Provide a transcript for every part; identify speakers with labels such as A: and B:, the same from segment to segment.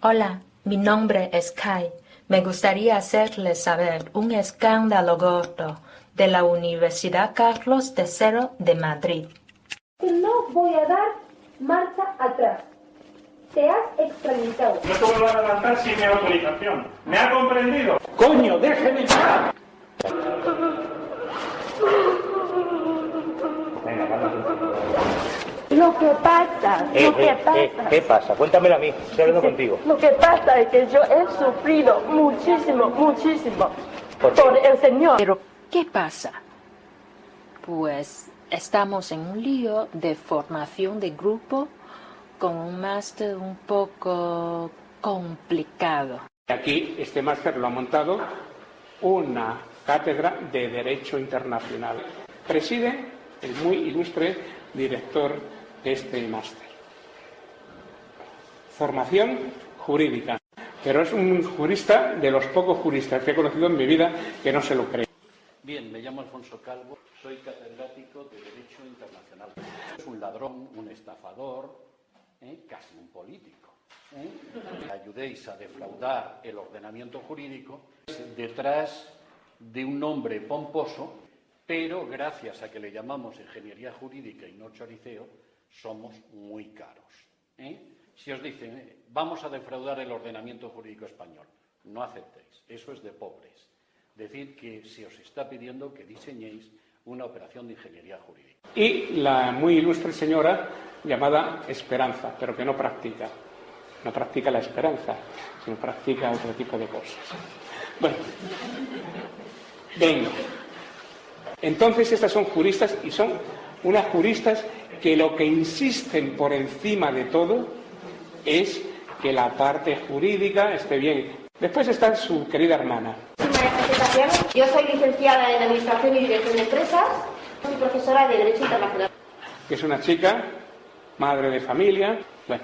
A: Hola, mi nombre es Kai. Me gustaría hacerles saber un escándalo gordo de la Universidad Carlos III de Madrid.
B: No voy a dar marcha atrás. Te has extralimitado.
C: No te vuelvo a levantar sin mi autorización. ¿Me ha comprendido?
D: ¡Coño, déjeme en paz!
C: Venga,
B: Lo que pasa,
D: ¿Qué pasa? Cuéntamelo a mí, estoy hablando contigo.
B: Lo que pasa es que yo he sufrido muchísimo por el señor.
A: Pero, ¿qué pasa? Pues estamos en un lío de formación de grupo con un máster un poco complicado.
D: Aquí este máster lo ha montado una cátedra de Derecho Internacional. Preside el muy ilustre director de este máster. Formación jurídica, pero es un jurista de los pocos juristas que he conocido en mi vida que no se lo cree.
E: Bien, me llamo Alfonso Calvo, soy catedrático de Derecho Internacional. Es un ladrón, un estafador, casi un político. Ayudéis a defraudar el ordenamiento jurídico detrás de un nombre pomposo, pero gracias a que le llamamos ingeniería jurídica y no choriceo, somos muy caros. Si os dicen, vamos a defraudar el ordenamiento jurídico español, no aceptéis, eso es de pobres. Decir que se os está pidiendo que diseñéis una operación de ingeniería jurídica.
D: Y la muy ilustre señora llamada Esperanza, pero que no practica. No practica la esperanza, sino practica otro tipo de cosas. Bueno, venga. Entonces estas son juristas y son unas juristas que lo que insisten por encima de todo es que la parte jurídica esté bien. Después está su querida hermana.
B: Yo soy licenciada en Administración y Dirección de Empresas, soy profesora de Derecho Internacional.
D: Que es una chica, madre de familia, bueno,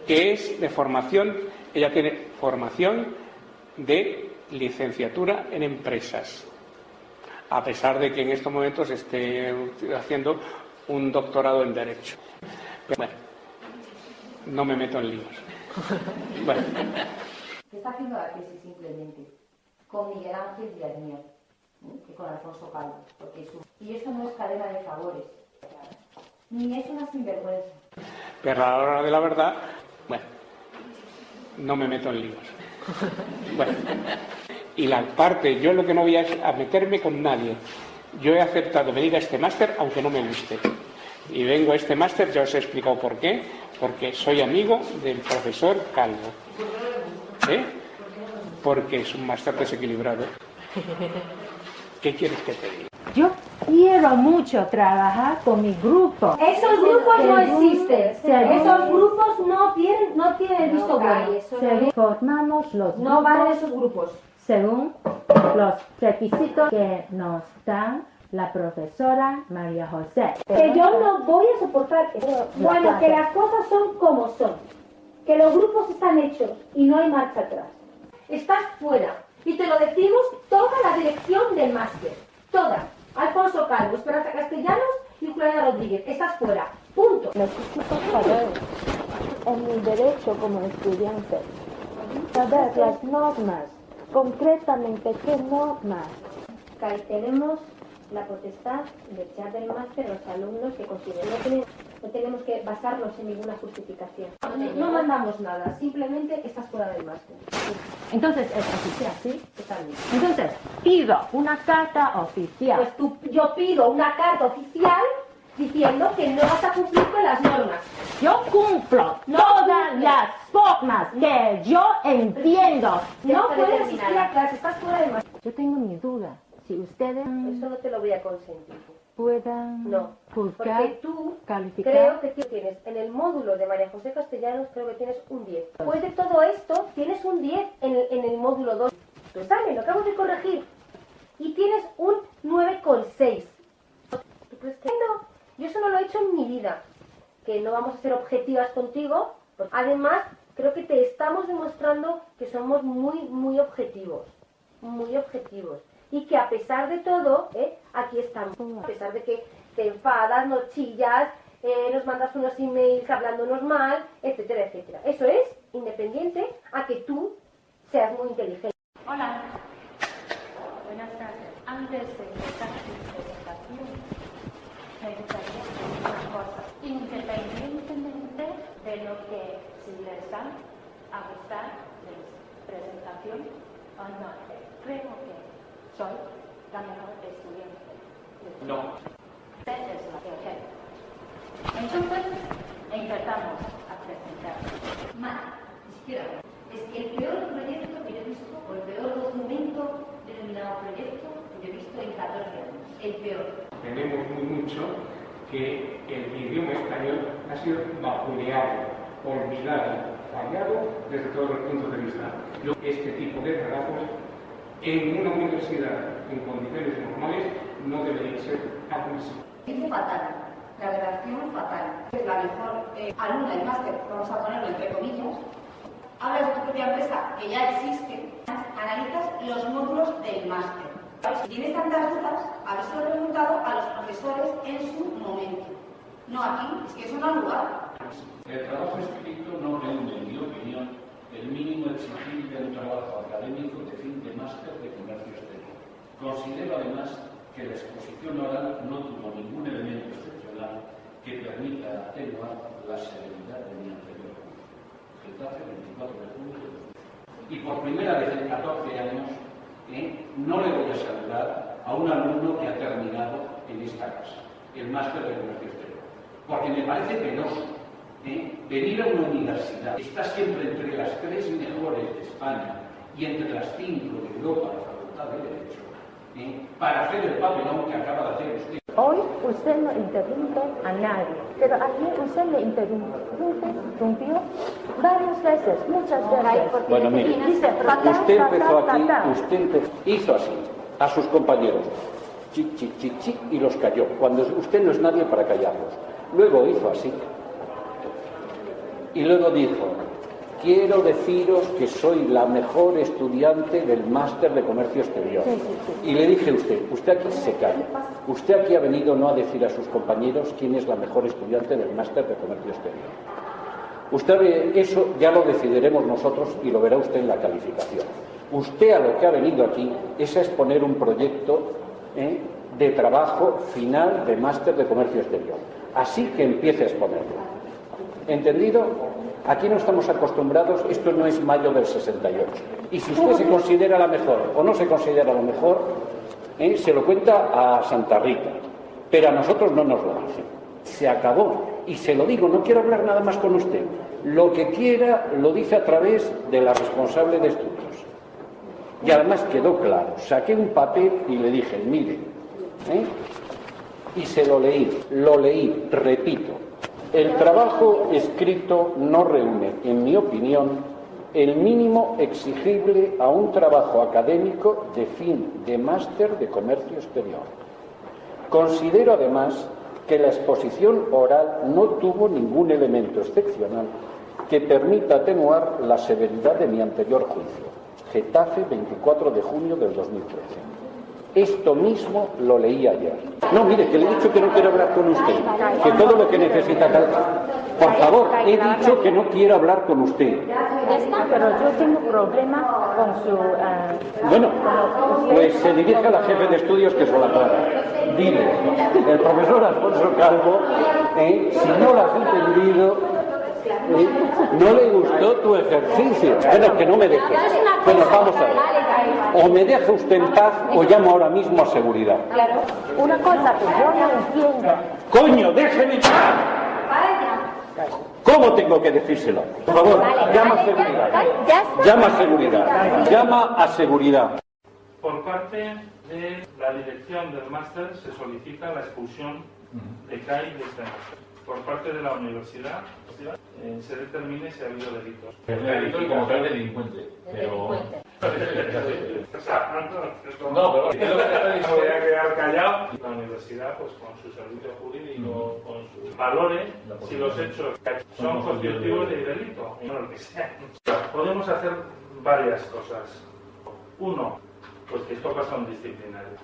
D: que es de formación, ella tiene formación de licenciatura en empresas, a pesar de que en estos momentos esté haciendo un doctorado en Derecho. Pero, bueno, no me meto en líos. Bueno.
F: Se está haciendo la tesis simplemente con Miguel Ángel Villarmier, que con Alfonso Calvo, y eso no es cadena de favores, ni es una sinvergüenza.
D: Pero a la hora de la verdad, bueno, no me meto en líos. Bueno, y la parte, yo lo que no voy es a meterme con nadie. Yo he aceptado venir a este máster aunque no me guste. Y vengo a este máster, ya os he explicado por qué, porque soy amigo del profesor Calvo. Porque es un máster desequilibrado. ¿Qué quieres que te diga?
G: Yo quiero mucho trabajar con mi grupo.
B: Esos grupos no existen. Esos grupos no tienen visto bueno.
G: Formamos los grupos.
B: No valen esos grupos.
G: Según los requisitos que nos dan la profesora María José.
B: Que yo no voy a soportar eso. Bueno, que las cosas son como son. Que los grupos están hechos y no hay marcha atrás. Estás fuera. Y te lo decimos toda la dirección del máster. Toda. Alfonso Calvo, Esperanza Castellanos y Juliana Rodríguez. Estás fuera. Punto.
G: Necesito saber, en mi derecho como estudiante, saber las normas, concretamente qué normas.
B: Tenemos la potestad de echar del máster a los alumnos que consideren. No tenemos que basarnos en ninguna justificación. No mandamos nada, simplemente estás fuera del máster.
G: Entonces es oficial, ¿sí?
B: Está bien.
G: Entonces, pido una carta oficial.
B: Pues yo pido una carta oficial diciendo que no vas a cumplir con las normas.
G: Yo cumplo todas las formas que yo entiendo.
B: No puedes asistir a clase, estás fuera del máster.
G: Yo tengo mi duda. Si ustedes
B: Eso no te lo voy a consentir.
G: puedan juzgar,
B: Porque tú
G: calificar.
B: creo que tienes en el módulo de María José Castellanos, creo que tienes un 10. Después de todo esto, tienes un 10 en el módulo 2. Tu examen lo acabo de corregir. Y tienes un 9,6. ¿Tú crees que no? Yo eso no lo he hecho en mi vida. Que no vamos a ser objetivas contigo. Además, creo que te estamos demostrando que somos muy objetivos. Muy objetivos. Y que a pesar de todo, aquí estamos. A pesar de que te enfadas, nos chillas, nos mandas unos emails hablándonos mal, etcétera, etcétera. Eso es independiente. independiente a que tú seas muy inteligente.
G: Hola. Buenas tardes. Antes de empezar mi presentación, me gustaría decir una cosa. Independientemente de lo que si les va a gustar de la presentación o no, creo que soy la mejor estudiante.
D: No.
G: Esa es la que hay. Entonces, empezamos a presentar.
F: Ni siquiera. Es que el peor proyecto que yo he visto, o el peor documento denominado proyecto que yo he visto en 14 años. El peor.
D: Tenemos mucho que el idioma español ha sido vapuleado, olvidado, fallado desde todos los puntos de vista. Este tipo de trabajos en una universidad en condiciones normales no debería ser admisible.
F: Dice fatal, la redacción fatal. Es la mejor alumna del máster, vamos a ponerlo entre comillas. Hablas de tu propia empresa que ya existe, analizas los módulos del máster. Si tienes tantas dudas, habérselo preguntado a los profesores en su momento. No aquí, es que eso no ha lugar.
E: El trabajo escrito no reúne, en mi opinión, el mínimo exigible de un trabajo académico de fin de máster de comercio exterior. Considero además que la exposición oral no tuvo ningún elemento excepcional que permita atenuar la severidad de mi anterior curso. Getafe, 24 de julio de 2010. Y por primera vez en 14 años, no le voy a saludar a un alumno que ha terminado en esta casa, el máster de comercio exterior, porque me parece penoso venir a una universidad, está siempre entre las 3 mejores de España y entre las 5 de Europa de Facultad de Derecho, para hacer el papelón que acaba de hacer usted.
G: Hoy usted no interrumpe a nadie, pero aquí usted le interrumpió varias veces, muchas veces.
E: Bueno, mire,
G: Dice,
E: usted empezó aquí, usted hizo así, a sus compañeros, chic, chic, chic, chic, y los calló, cuando usted no es nadie para callarlos. Luego hizo así, y luego dijo, quiero deciros que soy la mejor estudiante del máster de comercio exterior. Y le dije a usted aquí se calla. Usted aquí ha venido no a decir a sus compañeros quién es la mejor estudiante del máster de comercio exterior. Usted ve, eso ya lo decidiremos nosotros y lo verá usted en la calificación. Usted a lo que ha venido aquí es a exponer un proyecto de trabajo final de máster de comercio exterior. Así que empiece a exponerlo. ¿Entendido? Aquí no estamos acostumbrados, esto no es mayo del 68. Y si usted se considera la mejor o no se considera la mejor, se lo cuenta a Santa Rita. Pero a nosotros no nos lo hace. Se acabó. Y se lo digo, no quiero hablar nada más con usted. Lo que quiera lo dice a través de la responsable de estudios. Y además quedó claro. Saqué un papel y le dije, mire, y se lo leí, repito. El trabajo escrito no reúne, en mi opinión, el mínimo exigible a un trabajo académico de fin de máster de comercio exterior. Considero además que la exposición oral no tuvo ningún elemento excepcional que permita atenuar la severidad de mi anterior juicio. Getafe, 24 de junio del 2013. Esto mismo lo leí ayer. No, mire, que le he dicho que no quiero hablar con usted, que todo lo que necesita... Por favor, he dicho que no quiero hablar con usted.
G: Pero yo tengo problema con su...
E: Bueno, pues se dirige a la jefe de estudios que es la Clara. Dile, el profesor Alfonso Calvo, si no lo has entendido, no le gustó tu ejercicio. Bueno, que no me deje. Bueno, vamos a ver. O me deja usted en paz o llamo ahora mismo a seguridad.
G: Claro, una cosa que yo no entiendo.
E: ¡Coño, déjeme en paz! ¿Cómo tengo que decírselo? Por favor, llama a seguridad. Llama a seguridad. Llama a seguridad.
C: Por parte de la dirección del máster se solicita la expulsión de CAI de este máster. Por parte de la universidad se determine si ha habido delitos.
H: El delito como tal delincuente, pero...
C: No, pero voy a quedar callado. La universidad, pues con su servicio jurídico, con sus valores, si los hechos son constitutivos de delito, no lo que sea. Podemos hacer varias cosas. Uno, pues que esto pasa a un disciplinario.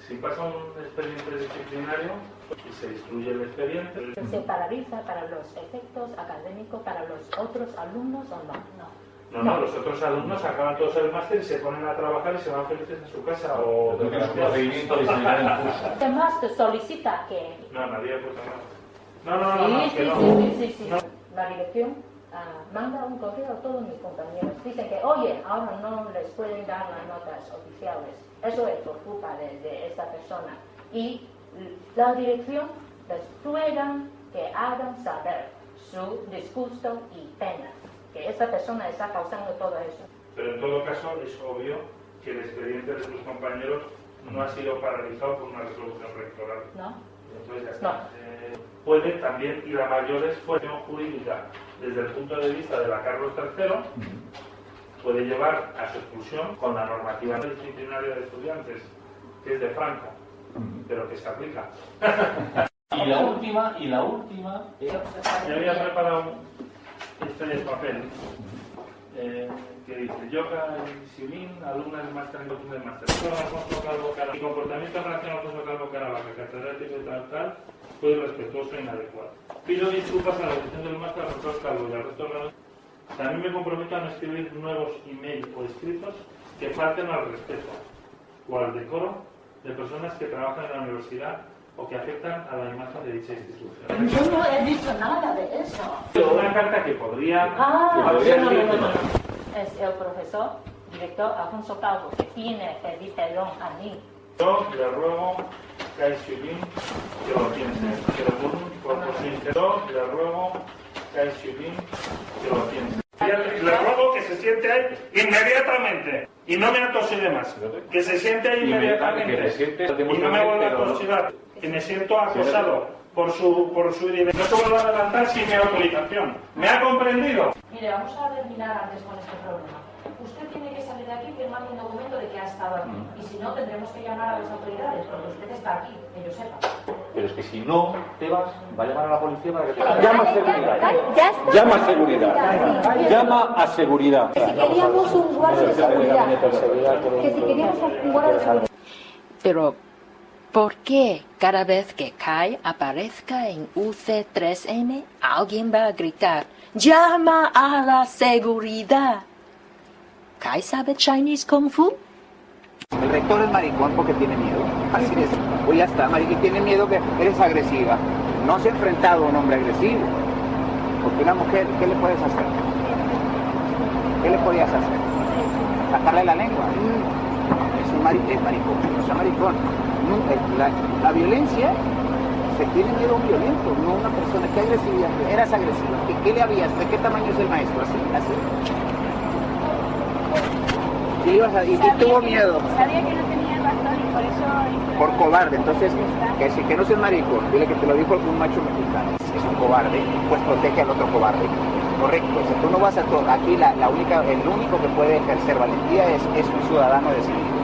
C: Si pasa un expediente disciplinario y se instruye el expediente...
A: ¿Se paraliza para los efectos académicos para los otros alumnos o no?
C: No, los otros alumnos acaban todos el máster y se ponen a trabajar y se van felices a su casa. O
H: creo que es un procedimiento disciplinar en curso.
A: El máster solicita que...
C: No, nadie puede nada.
A: Sí. La dirección manda un correo a todos mis compañeros. Dicen que, oye, ahora no les pueden dar las notas oficiales. Eso es por culpa de esta persona. Y la dirección les ruegan que hagan saber su disgusto y pena, que esta persona está causando todo eso.
C: Pero en todo caso es obvio que el expediente de sus compañeros no ha sido paralizado por una resolución rectoral.
A: ¿No?
C: Entonces ya está. Puede también ir a mayores fuerza jurídica desde el punto de vista de la Carlos III, puede llevar a su expulsión con la normativa disciplinaria de estudiantes, que es de Franco, pero que se aplica.
H: Y la última...
C: Yo había preparado este papel que dice: Yoga Xiulin, alumna del máster en cocina del máster. Alfonso Calvo Caravaca. Mi comportamiento en relación a Alfonso Calvo Caravaca, catedrático y tal, fue irrespetuoso e inadecuado. Pido disculpas a la dirección del máster, a Alfonso Calvo y al resto de los... También me comprometo a no escribir nuevos emails o escritos que falten al respeto o al decoro de personas que trabajan en la universidad o que afectan a la imagen de dicha institución.
A: Yo no he dicho nada de eso.
C: Es una carta que podría...
A: No. Es el profesor, director Alfonso Calvo, que tiene que pedir perdón a mí.
C: Yo le ruego a Xiulin que lo piense, que lo ponga por sincero. Le ruego a Xiulin que lo piense. Le ruego que se siente ahí inmediatamente y no me atosige más. Que se siente ahí inmediatamente y no me vuelva a atosigar. Que me siento acosado por su dirección. No se vuelva a levantar sin mi autorización. ¿Me ha comprendido?
F: Mire, vamos a terminar antes con este problema. Usted tiene que salir de aquí firmando un documento de que ha estado aquí. Y si no, tendremos que llamar a las autoridades, porque usted está aquí, que yo sepa.
H: Pero es que si no te vas, va a llamar a la policía para que te...
I: Llama a seguridad. Llama a seguridad. Llama a seguridad.
F: Que si queríamos un guardia de seguridad. Que si queríamos un guardia de seguridad.
A: Pero, ¿por qué cada vez que Kai aparezca en UC3M, alguien va a gritar: ¡llama a la seguridad! ¿Kai sabe Chinese Kung Fu?
J: El rector es maricón porque tiene miedo. Así es. Pues ya está, maricón, tiene miedo que eres agresiva. No se ha enfrentado a un hombre agresivo. Porque una mujer, ¿qué le puedes hacer? ¿Qué le podías hacer? Sacarle la lengua. Es maricón, no sea maricón. La violencia, se tiene miedo a un violento, no a una persona. ¿Qué agresividad? Eras agresiva. ¿Qué le habías? ¿De qué tamaño es el maestro? ¿Así? Y tuvo miedo.
G: Sabía que no tenía razón y por eso...
J: Por cobarde. Entonces, que no seas maricón. Dile que te lo dijo algún macho mexicano. Es un cobarde, pues protege al otro cobarde. Correcto. O sea, tú no vas a... Aquí el único que puede ejercer valentía es un ciudadano decidido.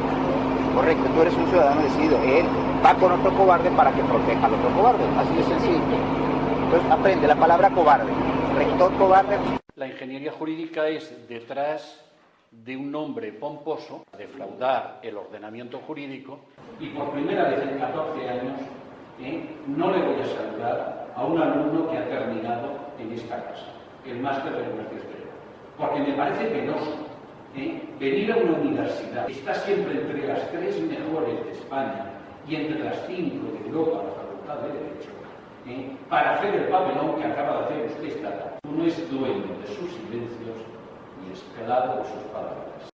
J: Correcto, tú eres un ciudadano decidido. Él va con otro cobarde para que proteja al otro cobarde. Así de sencillo. Entonces, aprende la palabra cobarde. Rector cobarde.
E: La ingeniería jurídica es detrás de un nombre pomposo, defraudar el ordenamiento jurídico.
K: Y por primera vez en 14 años no le voy a saludar a un alumno que ha terminado en esta casa, el máster de comercio exterior, porque me parece penoso venir a una universidad, está siempre entre las 3 mejores de España y entre las 5 de Europa, la Facultad de Derecho, para hacer el papelón que acaba de hacer usted esta tarde. Uno es dueño de sus silencios y esclavo de sus palabras.